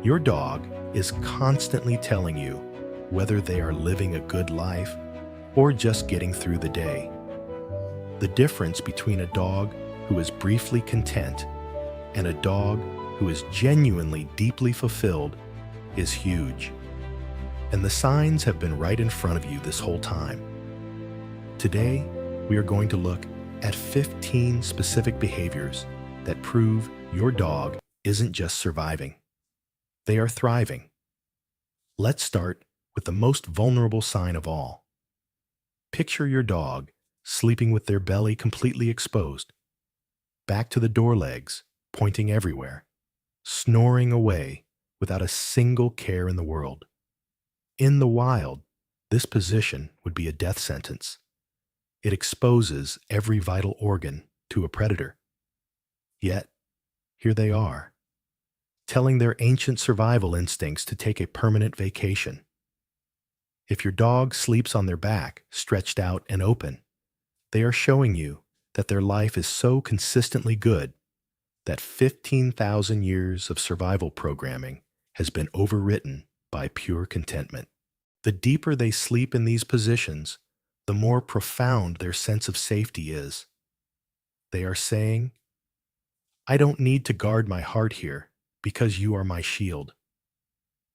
Your dog is constantly telling you whether they are living a good life or just getting through the day. The difference between a dog who is briefly content and a dog who is genuinely deeply fulfilled is huge. And the signs have been right in front of you this whole time. Today, we are going to look at 15 specific behaviors that prove your dog isn't just surviving. They are thriving. Let's start with the most vulnerable sign of all. Picture your dog sleeping with their belly completely exposed, back to the door legs, pointing everywhere, snoring away without a single care in the world. In the wild, this position would be a death sentence. It exposes every vital organ to a predator. Yet, here they are, telling their ancient survival instincts to take a permanent vacation. If your dog sleeps on their back, stretched out and open, they are showing you that their life is so consistently good that 15,000 years of survival programming has been overwritten by pure contentment. The deeper they sleep in these positions, the more profound their sense of safety is. They are saying, "I don't need to guard my heart here because you are my shield."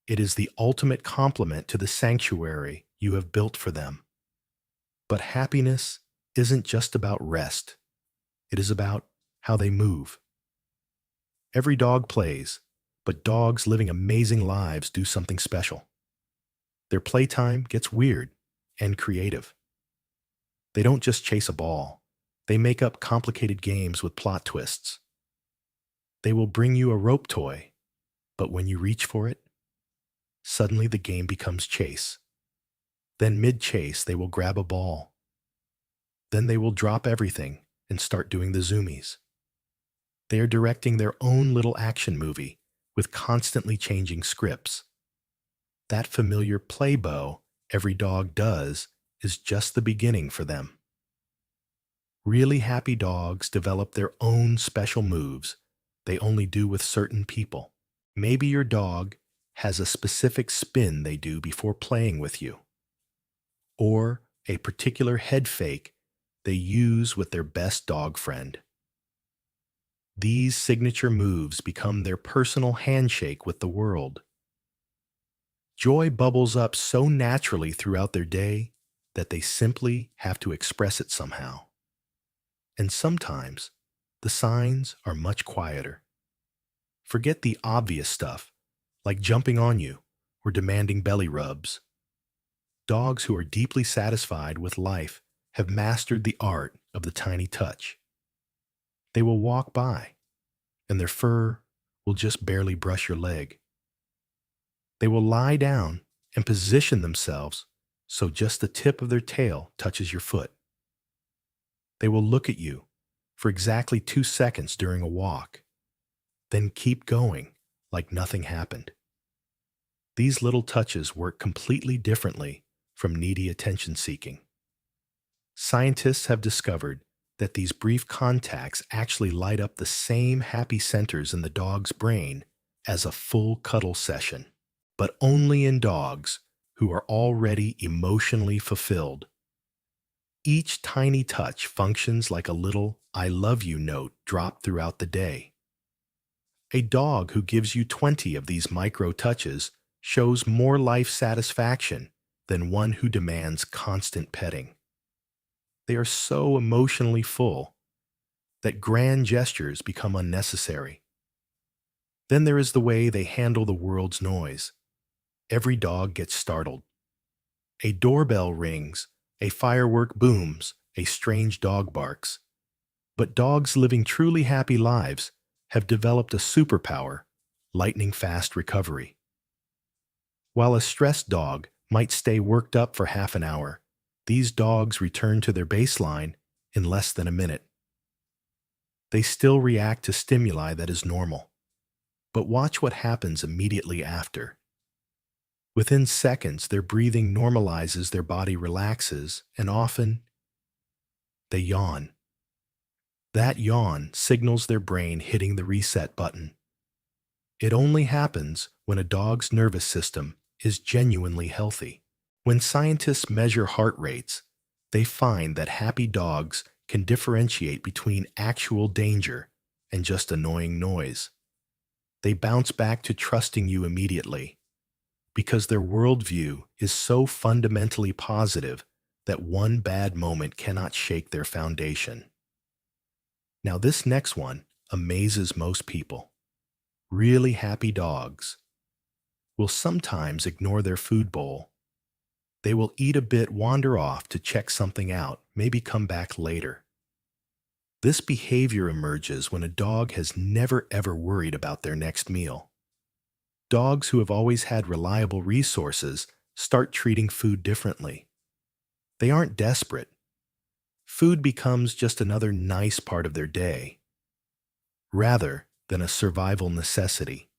It is the ultimate compliment to the sanctuary you have built for them. But happiness isn't just about rest. It is about how they move. Every dog plays, but dogs living amazing lives do something special. Their playtime gets weird and creative. They don't just chase a ball. They make up complicated games with plot twists. They will bring you a rope toy, but when you reach for it, suddenly the game becomes chase. Then mid-chase, they will grab a ball. Then they will drop everything and start doing the zoomies. They are directing their own little action movie with constantly changing scripts. That familiar play bow every dog does is just the beginning for them. Really happy dogs develop their own special moves they only do with certain people. Maybe your dog has a specific spin they do before playing with you, or a particular head fake they use with their best dog friend. These signature moves become their personal handshake with the world. Joy bubbles up so naturally throughout their day that they simply have to express it somehow. And sometimes, the signs are much quieter. Forget the obvious stuff, like jumping on you or demanding belly rubs. Dogs who are deeply satisfied with life have mastered the art of the tiny touch. They will walk by, and their fur will just barely brush your leg. They will lie down and position themselves so just the tip of their tail touches your foot. They will look at you for exactly 2 seconds during a walk, then keep going like nothing happened. These little touches work completely differently from needy attention seeking. Scientists have discovered that these brief contacts actually light up the same happy centers in the dog's brain as a full cuddle session, but only in dogs who are already emotionally fulfilled. Each tiny touch functions like a little "I love you" note dropped throughout the day. A dog who gives you 20 of these micro touches shows more life satisfaction than one who demands constant petting. They are so emotionally full that grand gestures become unnecessary. Then there is the way they handle the world's noise. Every dog gets startled. A doorbell rings, a firework booms, a strange dog barks. But dogs living truly happy lives have developed a superpower, lightning-fast recovery. While a stressed dog might stay worked up for half an hour, these dogs return to their baseline in less than a minute. They still react to stimuli that is normal, but watch what happens immediately after. Within seconds, their breathing normalizes, their body relaxes, and often they yawn. That yawn signals their brain hitting the reset button. It only happens when a dog's nervous system is genuinely healthy. When scientists measure heart rates, they find that happy dogs can differentiate between actual danger and just annoying noise. They bounce back to trusting you immediately because their worldview is so fundamentally positive that one bad moment cannot shake their foundation. Now, this next one amazes most people. Really happy dogs will sometimes ignore their food bowl. They will eat a bit, wander off to check something out, maybe come back later. This behavior emerges when a dog has never ever worried about their next meal. Dogs who have always had reliable resources start treating food differently. They aren't desperate. Food becomes just another nice part of their day, rather than a survival necessity.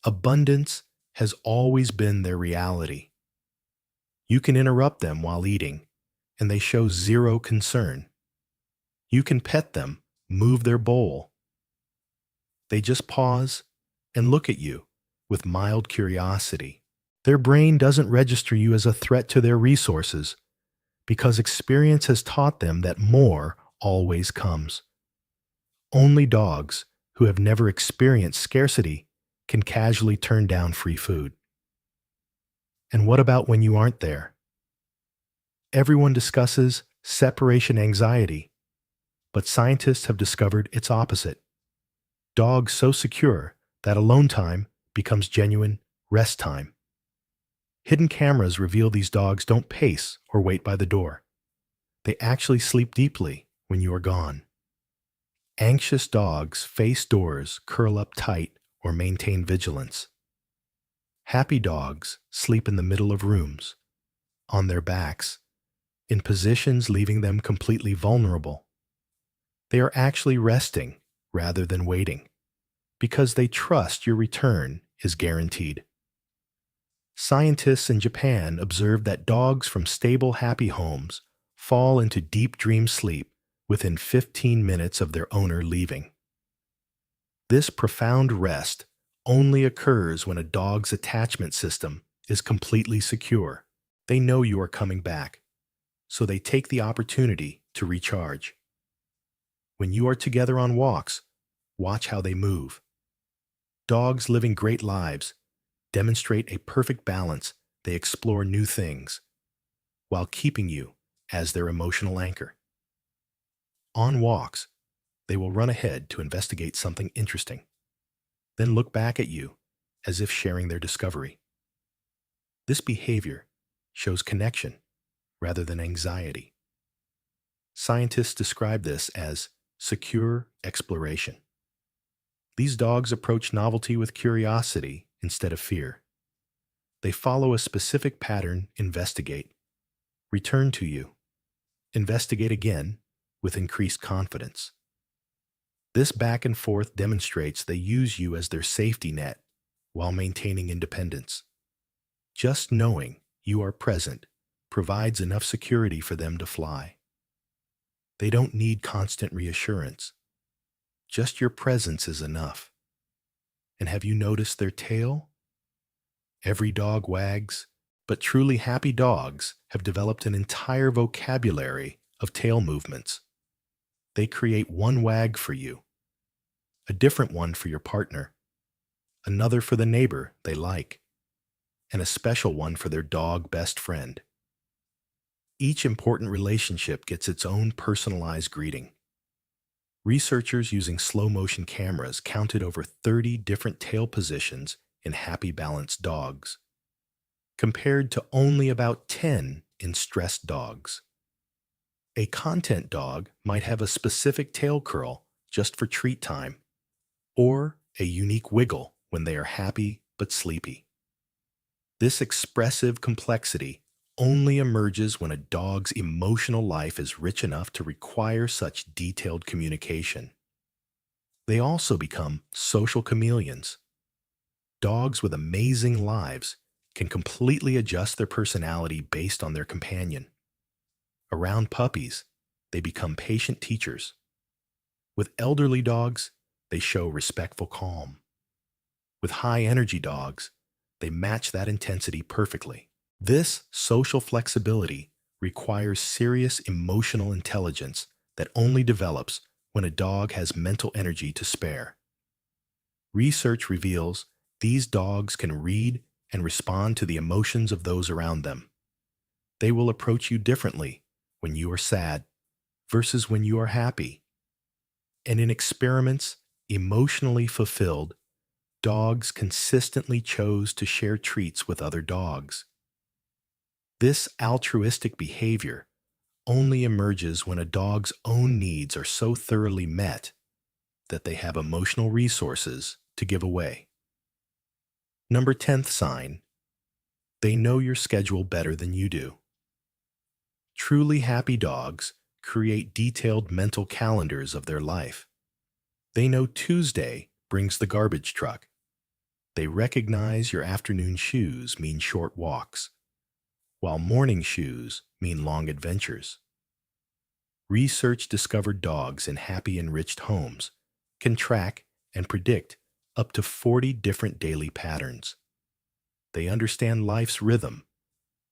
Abundance has always been their reality. You can interrupt them while eating, and they show zero concern. You can pet them, move their bowl. They just pause and look at you with mild curiosity. Their brain doesn't register you as a threat to their resources because experience has taught them that more always comes. Only dogs who have never experienced scarcity can casually turn down free food. And what about when you aren't there? Everyone discusses separation anxiety, but scientists have discovered its opposite. Dogs so secure that alone time becomes genuine rest time. Hidden cameras reveal these dogs don't pace or wait by the door. They actually sleep deeply when you are gone. Anxious dogs face doors, curl up tight, or maintain vigilance. Happy dogs sleep in the middle of rooms, on their backs, in positions leaving them completely vulnerable. They are actually resting rather than waiting, because they trust your return is guaranteed. Scientists in Japan observed that dogs from stable, happy homes fall into deep dream sleep within 15 minutes of their owner leaving. This profound rest only occurs when a dog's attachment system is completely secure. They know you are coming back, so they take the opportunity to recharge. When you are together on walks, watch how they move. Dogs living great lives demonstrate a perfect balance. They explore new things while keeping you as their emotional anchor. On walks, they will run ahead to investigate something interesting, then look back at you as if sharing their discovery. This behavior shows connection rather than anxiety. Scientists describe this as secure exploration. These dogs approach novelty with curiosity instead of fear. They follow a specific pattern, investigate, return to you, investigate again with increased confidence. This back and forth demonstrates they use you as their safety net while maintaining independence. Just knowing you are present provides enough security for them to fly. They don't need constant reassurance. Just your presence is enough. And have you noticed their tail? Every dog wags, but truly happy dogs have developed an entire vocabulary of tail movements. They create one wag for you, a different one for your partner, another for the neighbor they like, and a special one for their dog best friend. Each important relationship gets its own personalized greeting. Researchers using slow-motion cameras counted over 30 different tail positions in happy balanced dogs, compared to only about 10 in stressed dogs. A content dog might have a specific tail curl just for treat time, or a unique wiggle when they are happy but sleepy. This expressive complexity only emerges when a dog's emotional life is rich enough to require such detailed communication. They also become social chameleons. Dogs with amazing lives can completely adjust their personality based on their companion. Around puppies, they become patient teachers. With elderly dogs, they show respectful calm. With high-energy dogs, they match that intensity perfectly. This social flexibility requires serious emotional intelligence that only develops when a dog has mental energy to spare. Research reveals these dogs can read and respond to the emotions of those around them. They will approach you differently when you are sad versus when you are happy. And in experiments, emotionally fulfilled, dogs consistently chose to share treats with other dogs. This altruistic behavior only emerges when a dog's own needs are so thoroughly met that they have emotional resources to give away. Number 10th sign, they know your schedule better than you do. Truly happy dogs create detailed mental calendars of their life. They know Tuesday brings the garbage truck. They recognize your afternoon shoes mean short walks, while morning shoes mean long adventures. Research discovered dogs in happy, enriched homes can track and predict up to 40 different daily patterns. They understand life's rhythm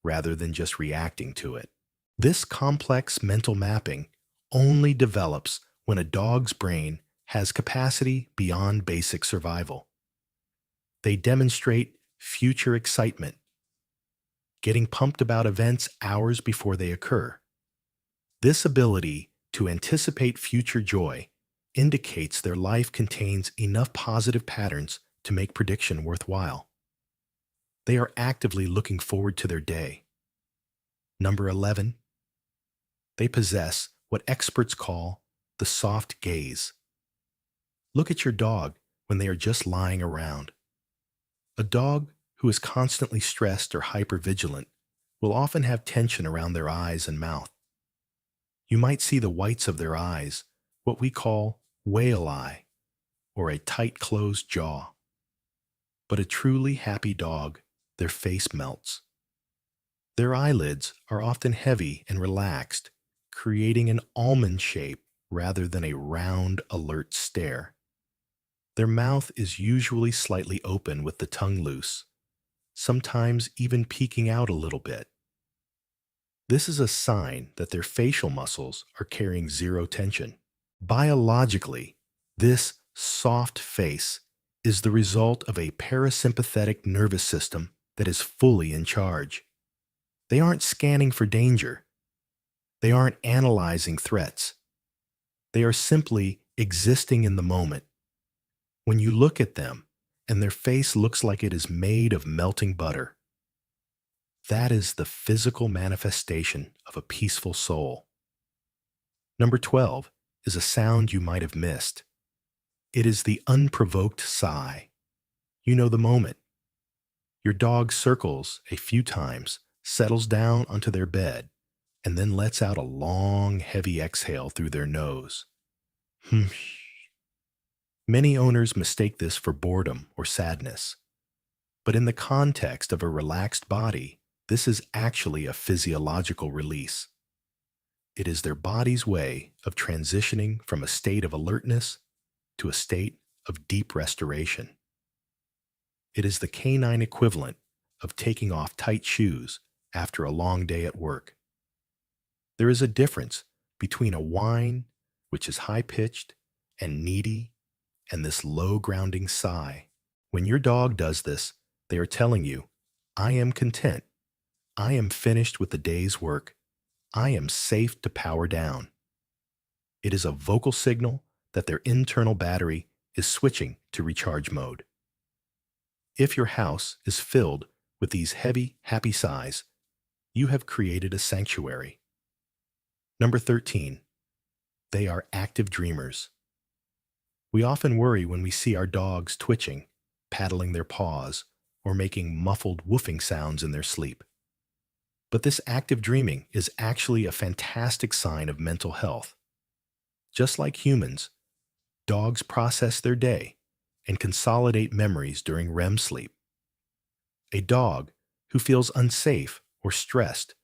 rather than just reacting to it. This complex mental mapping only develops when a dog's brain has capacity beyond basic survival. They demonstrate future excitement, getting pumped about events hours before they occur. This ability to anticipate future joy indicates their life contains enough positive patterns to make prediction worthwhile. They are actively looking forward to their day. Number 11, they possess what experts call the soft gaze. Look at your dog when they are just lying around. A dog who is constantly stressed or hypervigilant will often have tension around their eyes and mouth. You might see the whites of their eyes, what we call whale eye, or a tight closed jaw. But a truly happy dog, their face melts. Their eyelids are often heavy and relaxed, creating an almond shape rather than a round, alert stare. Their mouth is usually slightly open with the tongue loose, sometimes even peeking out a little bit. This is a sign that their facial muscles are carrying zero tension. Biologically, this soft face is the result of a parasympathetic nervous system that is fully in charge. They aren't scanning for danger. They aren't analyzing threats. They are simply existing in the moment. When you look at them and their face looks like it is made of melting butter, that is the physical manifestation of a peaceful soul. Number 12 is a sound you might have missed. It is the unprovoked sigh. You know the moment. Your dog circles a few times, settles down onto their bed, and then lets out a long, heavy exhale through their nose. Many owners mistake this for boredom or sadness. But in the context of a relaxed body, this is actually a physiological release. It is their body's way of transitioning from a state of alertness to a state of deep restoration. It is the canine equivalent of taking off tight shoes after a long day at work. There is a difference between a whine, which is high-pitched and needy, and this low grounding sigh. When your dog does this, they are telling you, I am content. I am finished with the day's work. I am safe to power down. It is a vocal signal that their internal battery is switching to recharge mode. If your house is filled with these heavy, happy sighs, you have created a sanctuary. Number 13, they are active dreamers. We often worry when we see our dogs twitching, paddling their paws, or making muffled woofing sounds in their sleep. But this active dreaming is actually a fantastic sign of mental health. Just like humans, dogs process their day and consolidate memories during REM sleep. A dog who feels unsafe or stressed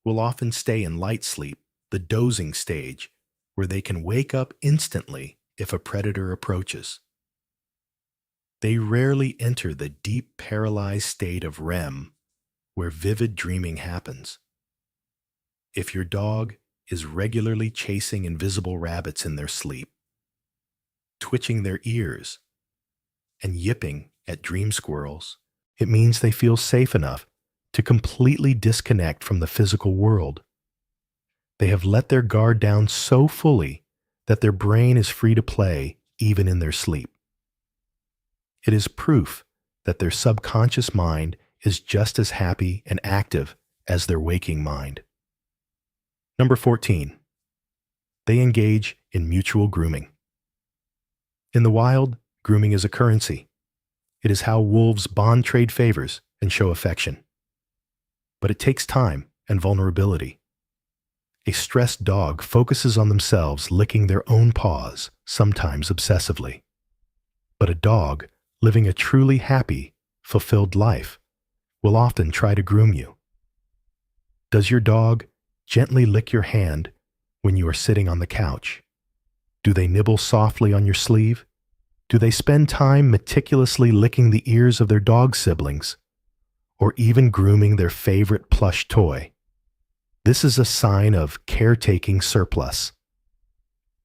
will often stay in light sleep, the dozing stage, where they can wake up instantly if a predator approaches. They rarely enter the deep paralyzed state of REM, where vivid dreaming happens. If your dog is regularly chasing invisible rabbits in their sleep, twitching their ears, and yipping at dream squirrels, it means they feel safe enough to completely disconnect from the physical world. They have let their guard down so fully that their brain is free to play even in their sleep. It is proof that their subconscious mind is just as happy and active as their waking mind. Number 14. They engage in mutual grooming. In the wild, grooming is a currency. It is how wolves bond trade favors and show affection. But it takes time and vulnerability. A stressed dog focuses on themselves licking their own paws, sometimes obsessively. But a dog living a truly happy, fulfilled life will often try to groom you. Does your dog gently lick your hand when you are sitting on the couch? Do they nibble softly on your sleeve? Do they spend time meticulously licking the ears of their dog siblings, or even grooming their favorite plush toy? This is a sign of caretaking surplus.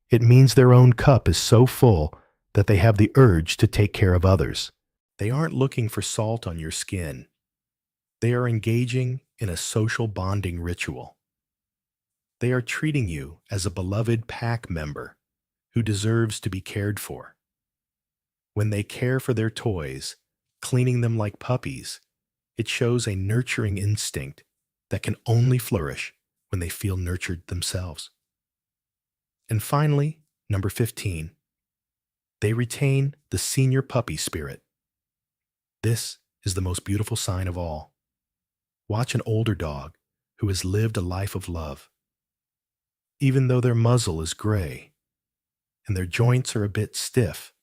It means their own cup is so full that they have the urge to take care of others. They aren't looking for salt on your skin. They are engaging in a social bonding ritual. They are treating you as a beloved pack member who deserves to be cared for. When they care for their toys, cleaning them like puppies, it shows a nurturing instinct that can only flourish when they feel nurtured themselves. And finally, number 15, they retain the senior puppy spirit. This is the most beautiful sign of all. Watch an older dog who has lived a life of love. Even though their muzzle is gray and their joints are a bit stiff,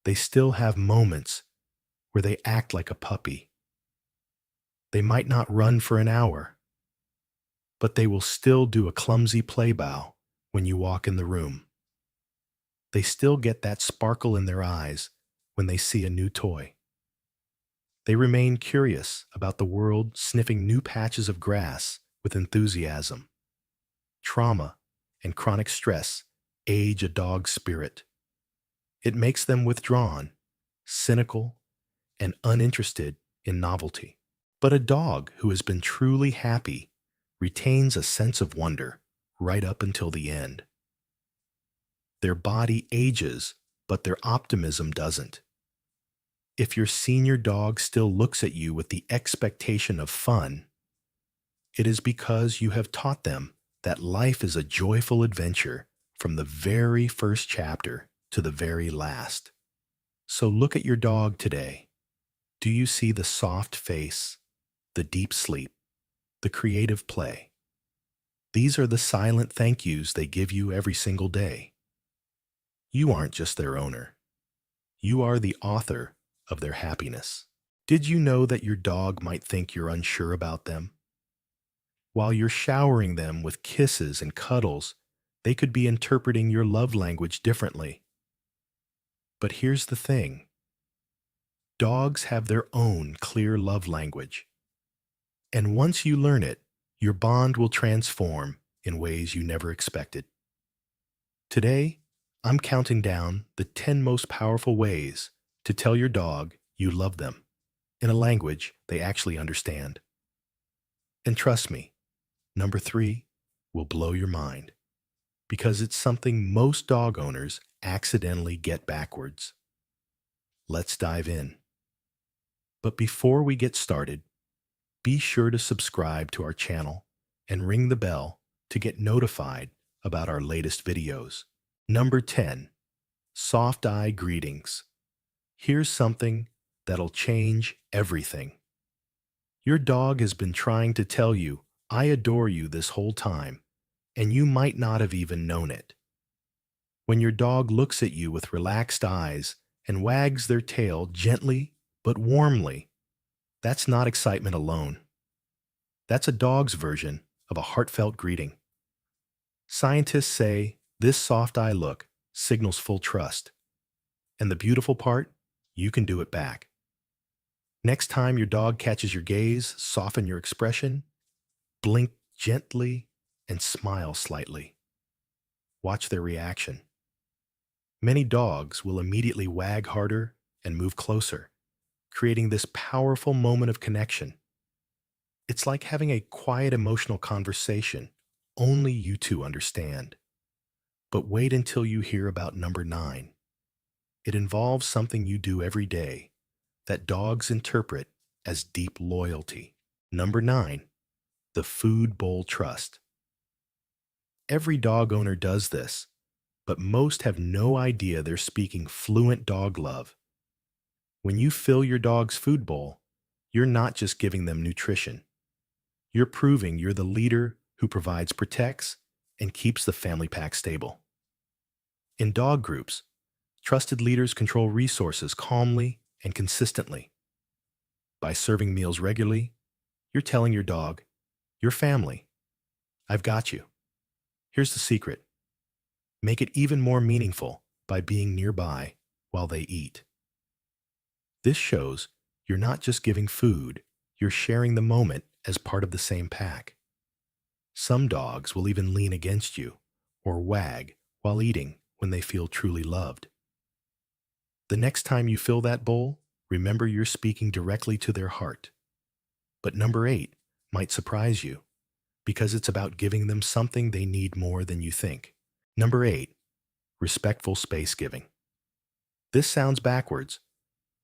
they still have moments where they act like a puppy. They might not run for an hour, but they will still do a clumsy play bow when you walk in the room. They still get that sparkle in their eyes when they see a new toy. They remain curious about the world, sniffing new patches of grass with enthusiasm. Trauma and chronic stress age a dog's spirit. It makes them withdrawn, cynical, and uninterested in novelty. But a dog who has been truly happy retains a sense of wonder right up until the end. Their body ages, but their optimism doesn't. If your senior dog still looks at you with the expectation of fun, it is because you have taught them that life is a joyful adventure from the very first chapter to the very last. So look at your dog today. Do you see the soft face, the deep sleep, the creative play? These are the silent thank yous they give you every single day. You aren't just their owner. You are the author of their happiness. Did you know that your dog might think you're unsure about them? While you're showering them with kisses and cuddles, they could be interpreting your love language differently. But here's the thing. Dogs have their own clear love language. And once you learn it, your bond will transform in ways you never expected. Today, I'm counting down the 10 most powerful ways to tell your dog you love them in a language they actually understand. And trust me, number 3 will blow your mind because it's something most dog owners accidentally get backwards. Let's dive in. But before we get started, be sure to subscribe to our channel and ring the bell to get notified about our latest videos. Number 10, soft eye greetings. Here's something that'll change everything. Your dog has been trying to tell you, "I adore you" this whole time, and you might not have even known it. When your dog looks at you with relaxed eyes and wags their tail gently but warmly, that's not excitement alone. That's a dog's version of a heartfelt greeting. Scientists say this soft eye look signals full trust. And the beautiful part, you can do it back. Next time your dog catches your gaze, soften your expression, blink gently, and smile slightly. Watch their reaction. Many dogs will immediately wag harder and move closer, creating this powerful moment of connection. It's like having a quiet emotional conversation only you two understand. But wait until you hear about number 9. It involves something you do every day that dogs interpret as deep loyalty. Number 9, the food bowl trust. Every dog owner does this, but most have no idea they're speaking fluent dog love. When you fill your dog's food bowl, you're not just giving them nutrition. You're proving you're the leader who provides, protects, and keeps the family pack stable. In dog groups, trusted leaders control resources calmly and consistently. By serving meals regularly, you're telling your dog, your family, I've got you. Here's the secret. Make it even more meaningful by being nearby while they eat. This shows you're not just giving food, you're sharing the moment as part of the same pack. Some dogs will even lean against you or wag while eating when they feel truly loved. The next time you fill that bowl, remember you're speaking directly to their heart. But number 8 might surprise you because it's about giving them something they need more than you think. Number 8, respectful space giving. This sounds backwards,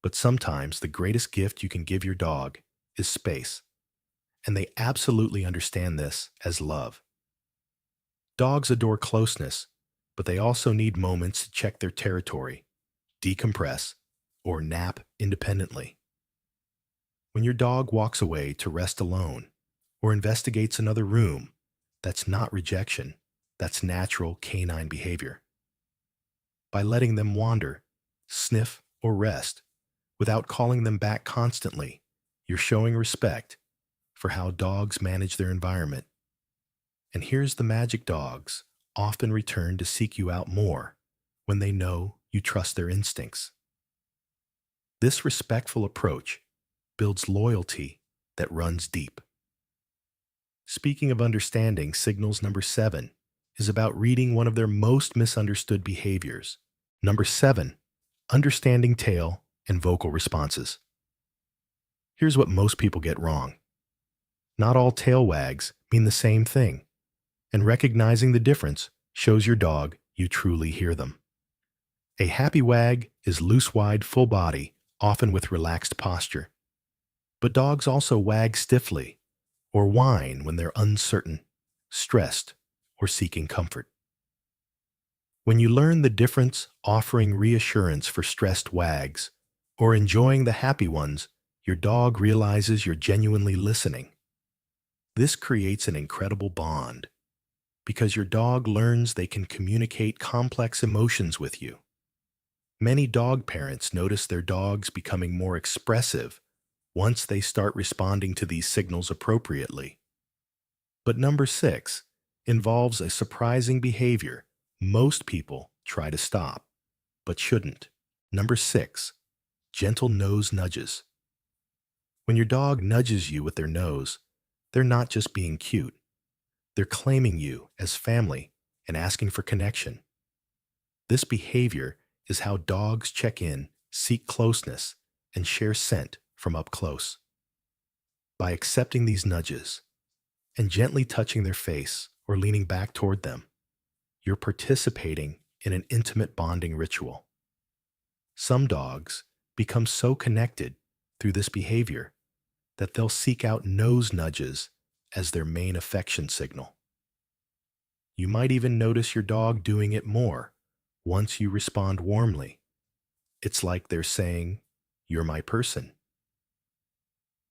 but sometimes the greatest gift you can give your dog is space, and they absolutely understand this as love. Dogs adore closeness, but they also need moments to check their territory, decompress, or nap independently. When your dog walks away to rest alone or investigates another room, that's not rejection, that's natural canine behavior. By letting them wander, sniff, or rest, without calling them back constantly, you're showing respect for how dogs manage their environment. And here's the magic: dogs often return to seek you out more when they know you trust their instincts. This respectful approach builds loyalty that runs deep. Speaking of understanding, signals number 7 is about reading one of their most misunderstood behaviors. Number 7, understanding tail and vocal responses. Here's what most people get wrong. Not all tail wags mean the same thing, and recognizing the difference shows your dog you truly hear them. A happy wag is loose, wide, full body, often with relaxed posture. But dogs also wag stiffly or whine when they're uncertain, stressed, or seeking comfort. When you learn the difference, offering reassurance for stressed wags or enjoying the happy ones, your dog realizes you're genuinely listening. This creates an incredible bond because your dog learns they can communicate complex emotions with you. Many dog parents notice their dogs becoming more expressive once they start responding to these signals appropriately. But number 6 involves a surprising behavior most people try to stop, but shouldn't. Number 6, gentle nose nudges. When your dog nudges you with their nose, they're not just being cute. They're claiming you as family and asking for connection. This behavior is how dogs check in, seek closeness, and share scent from up close. By accepting these nudges and gently touching their face or leaning back toward them, you're participating in an intimate bonding ritual. Some dogs become so connected through this behavior that they'll seek out nose nudges as their main affection signal. You might even notice your dog doing it more once you respond warmly. It's like they're saying, "You're my person."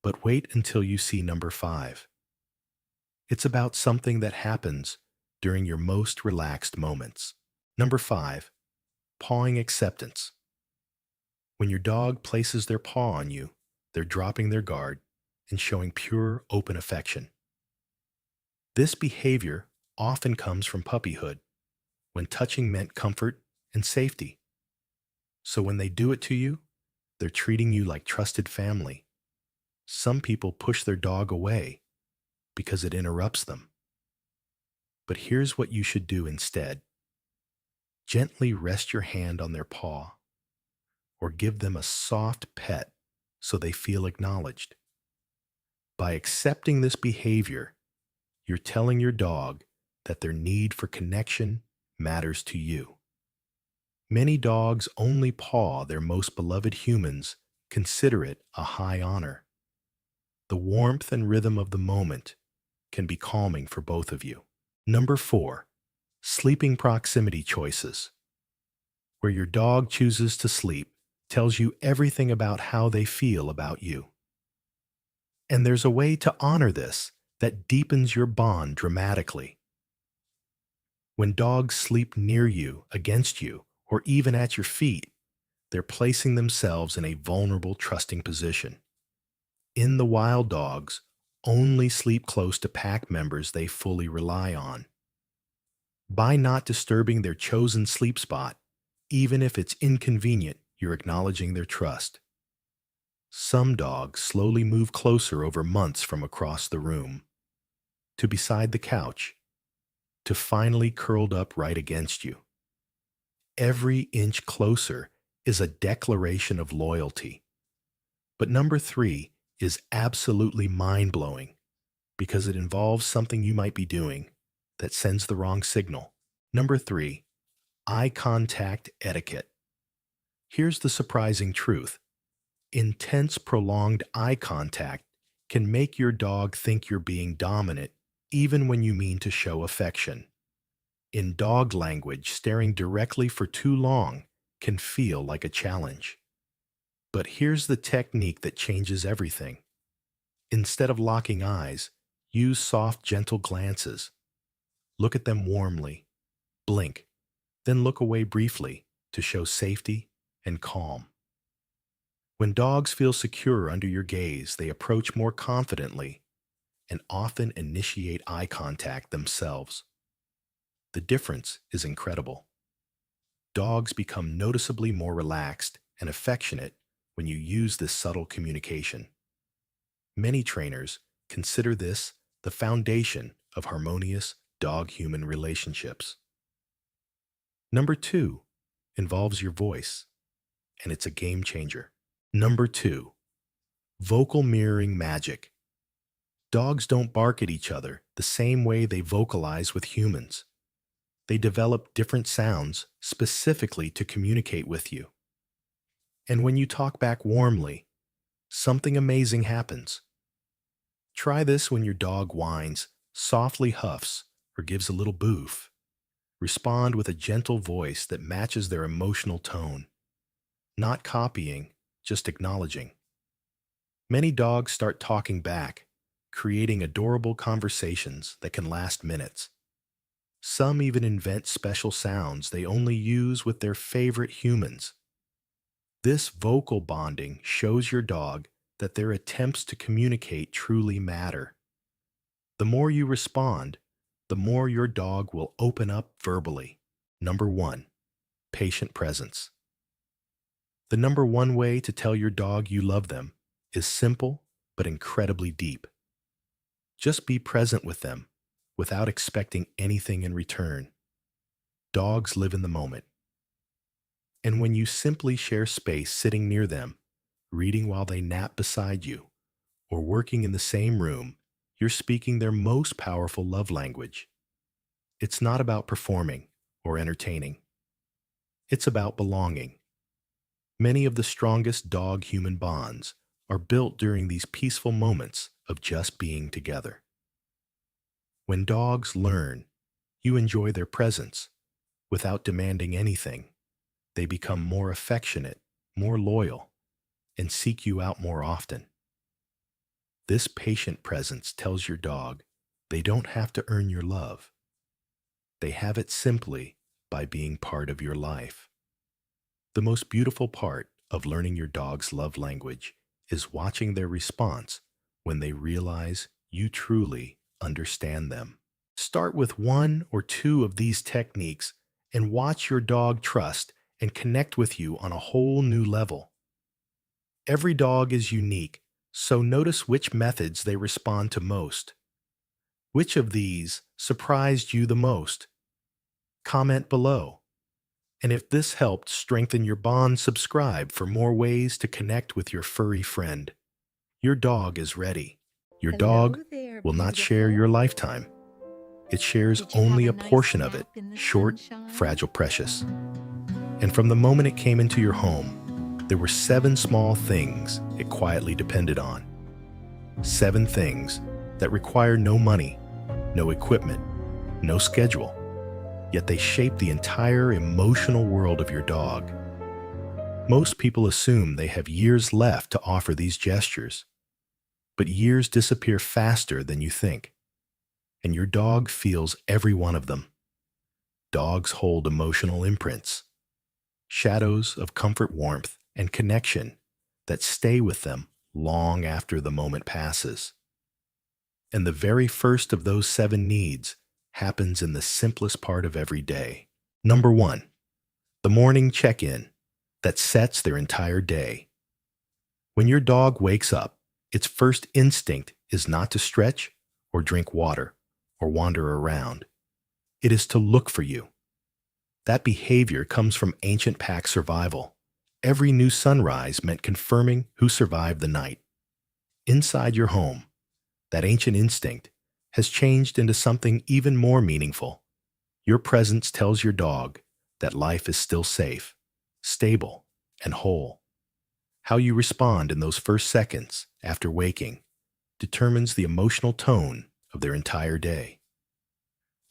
But wait until you see number 5. It's about something that happens during your most relaxed moments. Number 5, pawing acceptance. When your dog places their paw on you, they're dropping their guard and showing pure, open affection. This behavior often comes from puppyhood, when touching meant comfort and safety. So when they do it to you, They're treating you like trusted family. Some people push their dog away because it interrupts them. But here's what you should do instead. Gently rest your hand on their paw or give them a soft pet so they feel acknowledged. By accepting this behavior, you're telling your dog that their need for connection matters to you. Many dogs only paw their most beloved humans, consider it a high honor. The warmth and rhythm of the moment can be calming for both of you. Number 4, sleeping proximity choices. Where your dog chooses to sleep tells you everything about how they feel about you. And there's a way to honor this that deepens your bond dramatically. When dogs sleep near you, against you, or even at your feet, they're placing themselves in a vulnerable, trusting position. In the wild, dogs only sleep close to pack members they fully rely on. By not disturbing their chosen sleep spot, even if it's inconvenient, you're acknowledging their trust. Some dogs slowly move closer over months from across the room, to beside the couch, to finally curled up right against you. Every inch closer is a declaration of loyalty. But number 3 is absolutely mind-blowing because it involves something you might be doing that sends the wrong signal. Number 3, eye contact etiquette. Here's the surprising truth. Intense, prolonged eye contact can make your dog think you're being dominant even when you mean to show affection. In dog language, staring directly for too long can feel like a challenge. But here's the technique that changes everything. Instead of locking eyes, use soft, gentle glances. Look at them warmly, blink, then look away briefly to show safety and calm. When dogs feel secure under your gaze, they approach more confidently and often initiate eye contact themselves. The difference is incredible. Dogs become noticeably more relaxed and affectionate when you use this subtle communication. Many trainers consider this the foundation of harmonious dog-human relationships. Number 2 involves your voice, and it's a game changer. Number 2, vocal mirroring magic. Dogs don't bark at each other the same way they vocalize with humans. They develop different sounds specifically to communicate with you. And when you talk back warmly, something amazing happens. Try this when your dog whines, softly huffs, or gives a little boof. Respond with a gentle voice that matches their emotional tone. Not copying, just acknowledging. Many dogs start talking back, creating adorable conversations that can last minutes. Some even invent special sounds they only use with their favorite humans. This vocal bonding shows your dog that their attempts to communicate truly matter. The more you respond, the more your dog will open up verbally. Number 1, patient presence. The number 1 way to tell your dog you love them is simple but incredibly deep. Just be present with them without expecting anything in return. Dogs live in the moment. And when you simply share space sitting near them, reading while they nap beside you, or working in the same room, you're speaking their most powerful love language. It's not about performing or entertaining. It's about belonging. Many of the strongest dog-human bonds are built during these peaceful moments of just being together. When dogs learn, you enjoy their presence without demanding anything. They become more affectionate, more loyal, and seek you out more often. This patient presence tells your dog they don't have to earn your love. They have it simply by being part of your life. The most beautiful part of learning your dog's love language is watching their response when they realize you truly understand them. Start with 1 or 2 of these techniques and watch your dog trust and connect with you on a whole new level. Every dog is unique, so notice which methods they respond to most. Which of these surprised you the most? Comment below. And if this helped strengthen your bond, subscribe for more ways to connect with your furry friend. Your dog is ready. Your Hello dog there, will not share beautiful. your lifetime. It shares Did you have only a a nice portion of it, nap in the short, sunshine? fragile, precious. And from the moment it came into your home, there were 7 small things it quietly depended on. 7 things that require no money, no equipment, no schedule. Yet they shape the entire emotional world of your dog. Most people assume they have years left to offer these gestures, but years disappear faster than you think, and your dog feels every one of them. Dogs hold emotional imprints, shadows of comfort, warmth, and connection that stay with them long after the moment passes. And the very first of those 7 needs happens in the simplest part of every day. Number 1, the morning check-in that sets their entire day. When your dog wakes up, its first instinct is not to stretch or drink water or wander around. It is to look for you. That behavior comes from ancient pack survival. Every new sunrise meant confirming who survived the night. Inside your home, that ancient instinct has changed into something even more meaningful. Your presence tells your dog that life is still safe, stable, and whole. How you respond in those first seconds after waking determines the emotional tone of their entire day.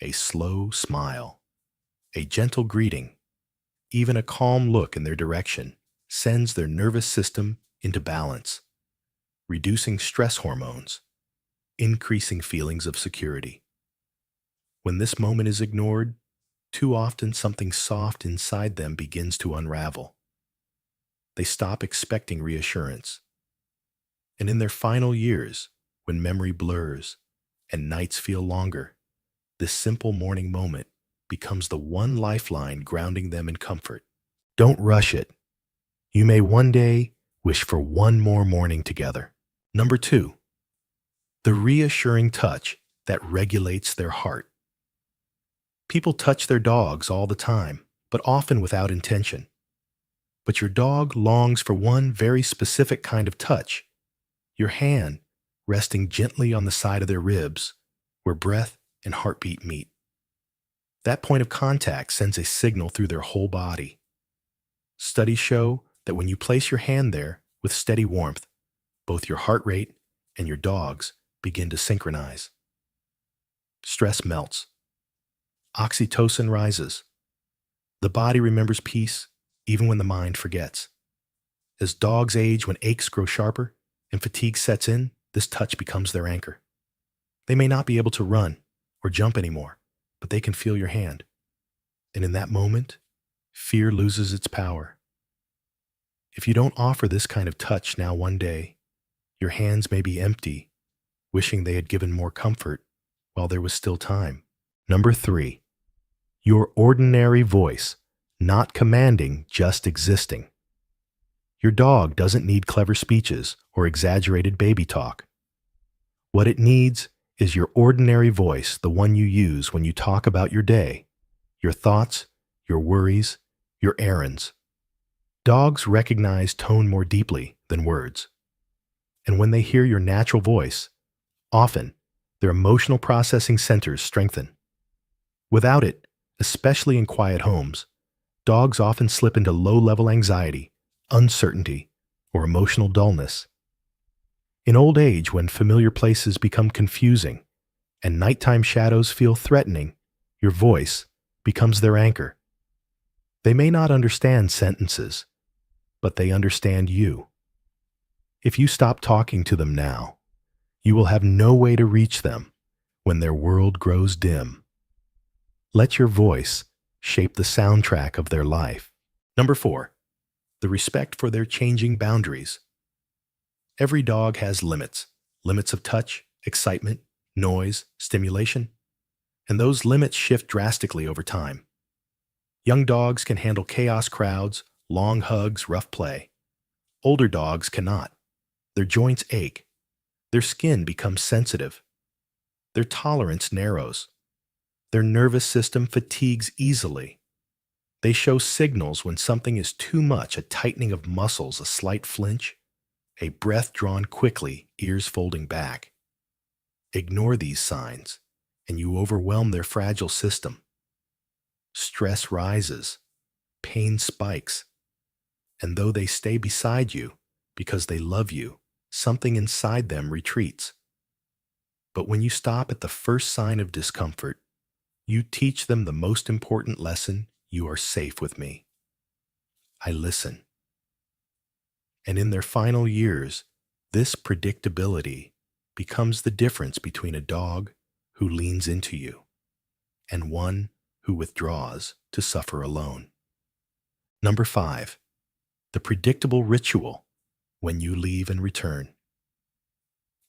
A slow smile, a gentle greeting, even a calm look in their direction sends their nervous system into balance, reducing stress hormones, increasing feelings of security. When this moment is ignored, too often something soft inside them begins to unravel. They stop expecting reassurance. And in their final years, when memory blurs and nights feel longer, this simple morning moment becomes the one lifeline grounding them in comfort. Don't rush it. You may one day wish for one more morning together. Number 2, the reassuring touch that regulates their heart. People touch their dogs all the time, but often without intention. But your dog longs for one very specific kind of touch, your hand resting gently on the side of their ribs, where breath and heartbeat meet. That point of contact sends a signal through their whole body. Studies show that when you place your hand there with steady warmth, both your heart rate and your dog's begin to synchronize. Stress melts. Oxytocin rises. The body remembers peace even when the mind forgets. As dogs age, when aches grow sharper and fatigue sets in, this touch becomes their anchor. They may not be able to run or jump anymore, but they can feel your hand. And in that moment, fear loses its power. If you don't offer this kind of touch now one day, your hands may be empty, wishing they had given more comfort while there was still time. Number 3, your ordinary voice, not commanding, just existing. Your dog doesn't need clever speeches or exaggerated baby talk. What it needs is your ordinary voice, the one you use when you talk about your day, your thoughts, your worries, your errands. Dogs recognize tone more deeply than words. And when they hear your natural voice, often their emotional processing centers strengthen. Without it, especially in quiet homes, dogs often slip into low-level anxiety, uncertainty, or emotional dullness. In old age, when familiar places become confusing and nighttime shadows feel threatening, your voice becomes their anchor. They may not understand sentences, but they understand you. If you stop talking to them now, you will have no way to reach them when their world grows dim. Let your voice shape the soundtrack of their life. Number 4, the respect for their changing boundaries. Every dog has limits of touch, excitement, noise, stimulation, and those limits shift drastically over time. Young dogs can handle chaos crowds, long hugs, rough play. Older dogs cannot. Their joints ache. Their skin becomes sensitive. Their tolerance narrows. Their nervous system fatigues easily. They show signals when something is too much: a tightening of muscles, a slight flinch, a breath drawn quickly, ears folding back. Ignore these signs, and you overwhelm their fragile system. Stress rises, pain spikes, and though they stay beside you because they love you, something inside them retreats. But when you stop at the first sign of discomfort, you teach them the most important lesson: you are safe with me. I listen. And in their final years, this predictability becomes the difference between a dog who leans into you and one who withdraws to suffer alone. Number 5, the predictable ritual when you leave and return.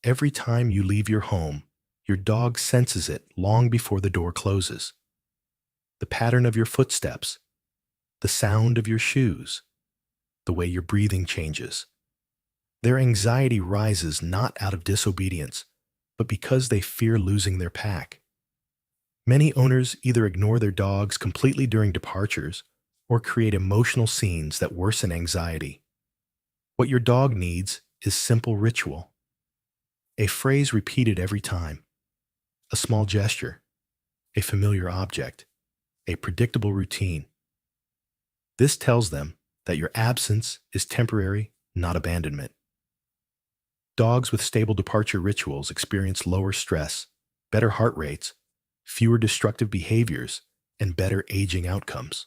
Every time you leave your home, your dog senses it long before the door closes. The pattern of your footsteps, the sound of your shoes, the way your breathing changes. Their anxiety rises not out of disobedience, but because they fear losing their pack. Many owners either ignore their dogs completely during departures or create emotional scenes that worsen anxiety. What your dog needs is simple ritual. A phrase repeated every time. A small gesture. A familiar object. A predictable routine. This tells them that your absence is temporary, not abandonment. Dogs with stable departure rituals experience lower stress, better heart rates, fewer destructive behaviors, and better aging outcomes.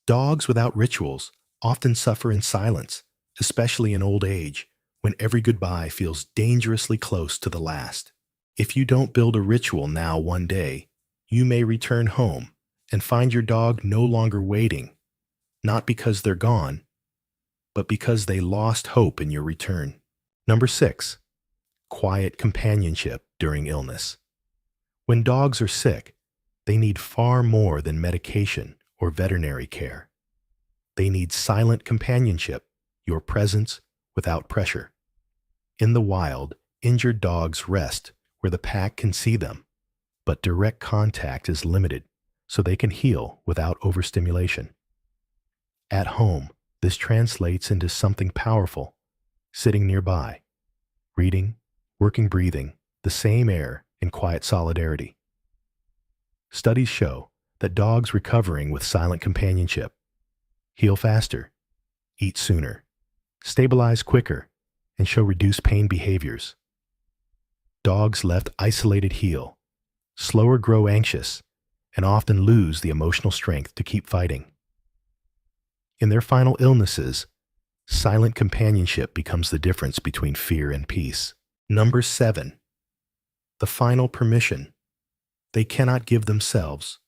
Dogs without rituals often suffer in silence, especially in old age, when every goodbye feels dangerously close to the last. If you don't build a ritual now, one day, you may return home and find your dog no longer waiting, not because they're gone, but because they lost hope in your return. Number 6, quiet companionship during illness. When dogs are sick, they need far more than medication or veterinary care. They need silent companionship, your presence without pressure. In the wild, injured dogs rest where the pack can see them, but direct contact is limited so they can heal without overstimulation. At home, this translates into something powerful: sitting nearby, reading, working, breathing the same air in quiet solidarity. Studies show that dogs recovering with silent companionship heal faster, eat sooner, stabilize quicker, and show reduced pain behaviors. Dogs left isolated heal, slower grow anxious, and often lose the emotional strength to keep fighting. In their final illnesses, silent companionship becomes the difference between fear and peace. Number 7, the final permission they cannot give themselves.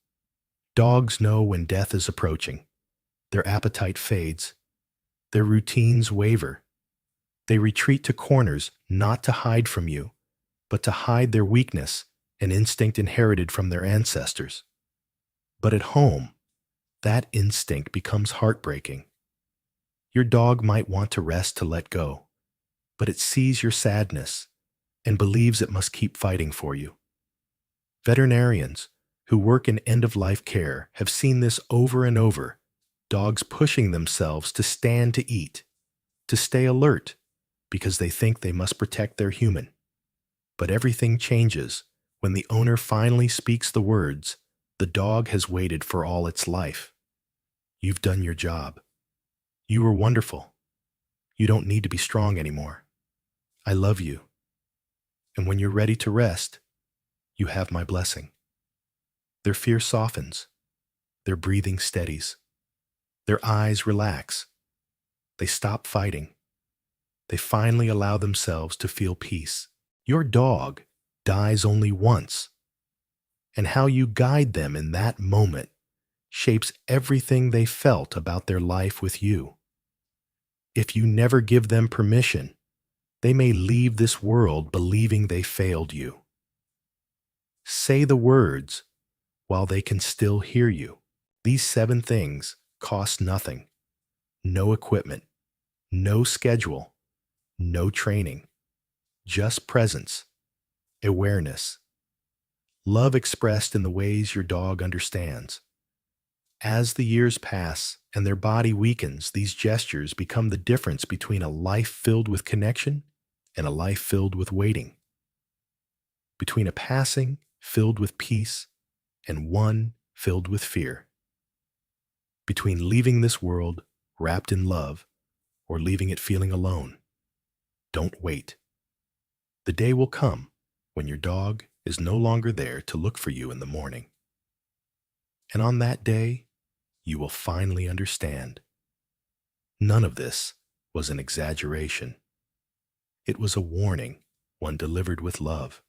Dogs know when death is approaching. Their appetite fades. Their routines waver. They retreat to corners not to hide from you, but to hide their weakness, an instinct inherited from their ancestors. But at home, that instinct becomes heartbreaking. Your dog might want to rest, to let go, but it sees your sadness and believes it must keep fighting for you. Veterinarians who work in end-of-life care have seen this over and over: dogs pushing themselves to stand to eat, to stay alert, because they think they must protect their human. But everything changes when the owner finally speaks the words the dog has waited for all its life. You've done your job. You were wonderful. You don't need to be strong anymore. I love you. And when you're ready to rest, you have my blessing. Their fear softens. Their breathing steadies. Their eyes relax. They stop fighting. They finally allow themselves to feel peace. Your dog dies only once, and how you guide them in that moment shapes everything they felt about their life with you. If you never give them permission, they may leave this world believing they failed you. Say the words while they can still hear you. These 7 things cost nothing: no equipment, No schedule, no training, just presence, awareness, love expressed in the ways your dog understands. As the years pass and their body weakens, these gestures become the difference between a life filled with connection and a life filled with waiting, between a passing filled with peace and one filled with fear, between leaving this world wrapped in love or leaving it feeling alone. Don't wait. The day will come when your dog is no longer there to look for you in the morning. And on that day, you will finally understand. None of this was an exaggeration. It was a warning, one delivered with love.